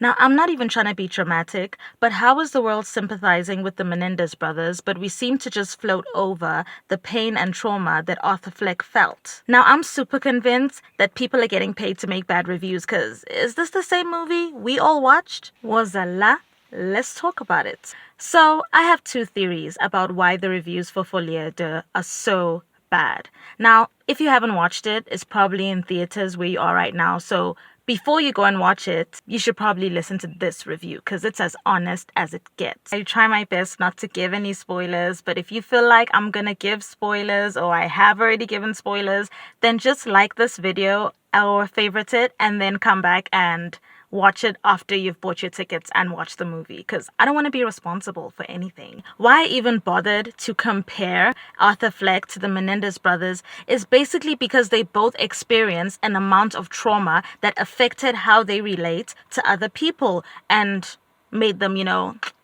Now, I'm not even trying to be dramatic, but how is the world sympathizing with the Menendez brothers, but we seem to just float over the pain and trauma that Arthur Fleck felt? Now, I'm super convinced that people are getting paid to make bad reviews, because is this the same movie we all watched? Voila, let's talk about it. So, I have two theories about why the reviews for Folie A Deux are so bad. Now, if you haven't watched it, it's probably in theaters where you are right now, so before you go and watch it, you should probably listen to this review because it's as honest as it gets. I try my best not to give any spoilers, but if you feel like I'm gonna give spoilers or I have already given spoilers, then just like this video or favorite it and then come back and watch it after you've bought your tickets and watch the movie, because I don't want to be responsible for anything. Why I even bothered to compare Arthur Fleck to the Menendez brothers is basically because they both experienced an amount of trauma that affected how they relate to other people and made them,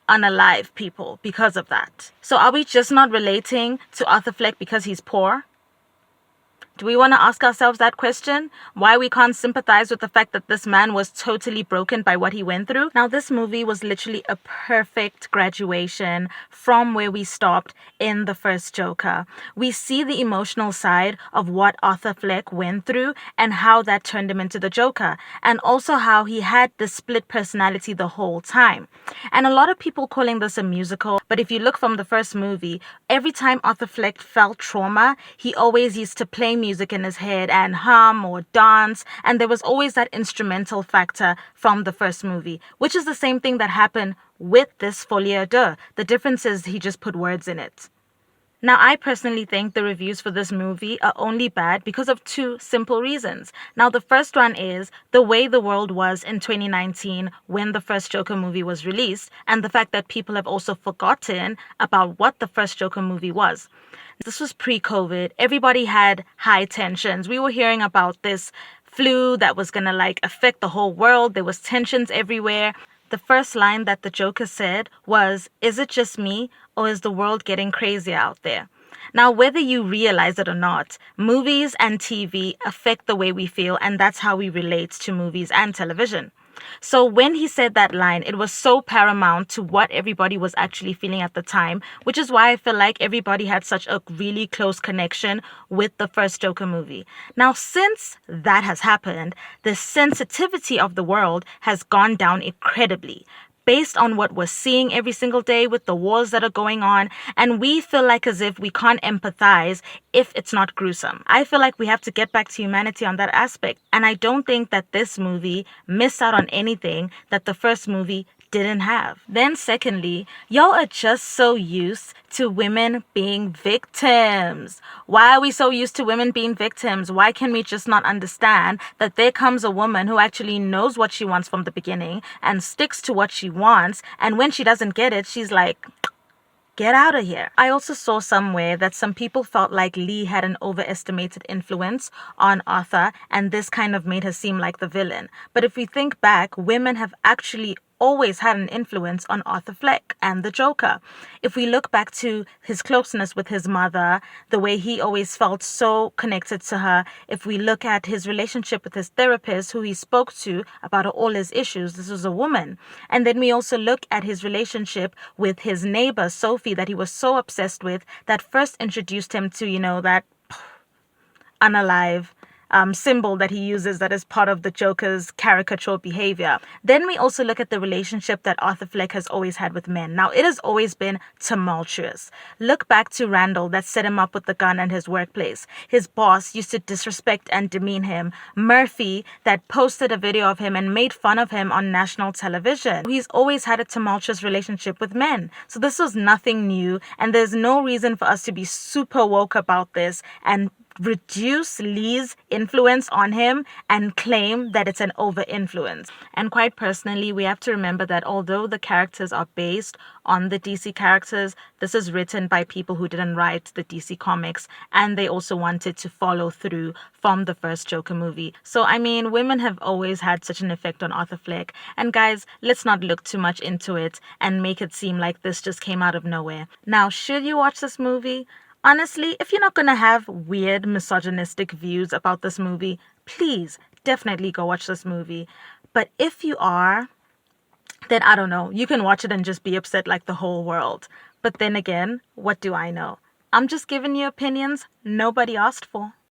unalive people because of that. So are we just not relating to Arthur Fleck because he's poor? Do we want to ask ourselves that question? Why we can't sympathize with the fact that this man was totally broken by what he went through? Now, this movie was literally a perfect graduation from where we stopped in the first Joker. We see the emotional side of what Arthur Fleck went through and how that turned him into the Joker, and also how he had this split personality the whole time. And a lot of people calling this a musical, but if you look from the first movie, every time Arthur Fleck felt trauma, he always used to play music in his head and hum or dance, and there was always that instrumental factor from the first movie, which is the same thing that happened with this Folie A Deux. The difference is he just put words in it. Now, I personally think the reviews for this movie are only bad because of two simple reasons. Now, the first one is the way the world was in 2019 when the first Joker movie was released, and the fact that people have also forgotten about what the first Joker movie was. This was pre-COVID. Everybody had high tensions. We were hearing about this flu that was gonna affect the whole world. There was tensions everywhere. The first line that the Joker said was, "Is it just me, or is the world getting crazy out there?" Now, whether you realize it or not, movies and TV affect the way we feel, and that's how we relate to movies and television. So when he said that line, it was so paramount to what everybody was actually feeling at the time, which is why I feel like everybody had such a really close connection with the first Joker movie. Now, since that has happened, the sensitivity of the world has gone down incredibly, based on what we're seeing every single day with the wars that are going on, and we feel like as if we can't empathize if it's not gruesome. I feel like we have to get back to humanity on that aspect, and I don't think that this movie missed out on anything that the first movie didn't have. Then secondly, y'all are just so used to women being victims. Why are we so used to women being victims? Why can we just not understand that there comes a woman who actually knows what she wants from the beginning and sticks to what she wants, and when she doesn't get it, she's like, get out of here. I also saw somewhere that some people felt like Lee had an overestimated influence on Arthur, and this kind of made her seem like the villain. But if we think back, women have actually always had an influence on Arthur Fleck and the Joker. If we look back to his closeness with his mother, the way he always felt so connected to her, if we look at his relationship with his therapist, who he spoke to about all his issues, this was a woman. And then we also look at his relationship with his neighbor, Sophie, that he was so obsessed with, that first introduced him to, that unalive symbol that he uses that is part of the Joker's caricature behavior. Then we also look at the relationship that Arthur Fleck has always had with men. Now, it has always been tumultuous. Look back to Randall that set him up with the gun in his workplace. His boss used to disrespect and demean him. Murphy that posted a video of him and made fun of him on national television. He's always had a tumultuous relationship with men. So this was nothing new, and there's no reason for us to be super woke about this and reduce Lee's influence on him and claim that it's an over-influence. And quite personally, we have to remember that although the characters are based on the DC characters, this is written by people who didn't write the DC comics, and they also wanted to follow through from the first Joker movie. So, women have always had such an effect on Arthur Fleck. And guys, let's not look too much into it and make it seem like this just came out of nowhere. Now, should you watch this movie? Honestly, if you're not going to have weird misogynistic views about this movie, please definitely go watch this movie. But if you are, then I don't know. You can watch it and just be upset like the whole world. But then again, what do I know? I'm just giving you opinions nobody asked for.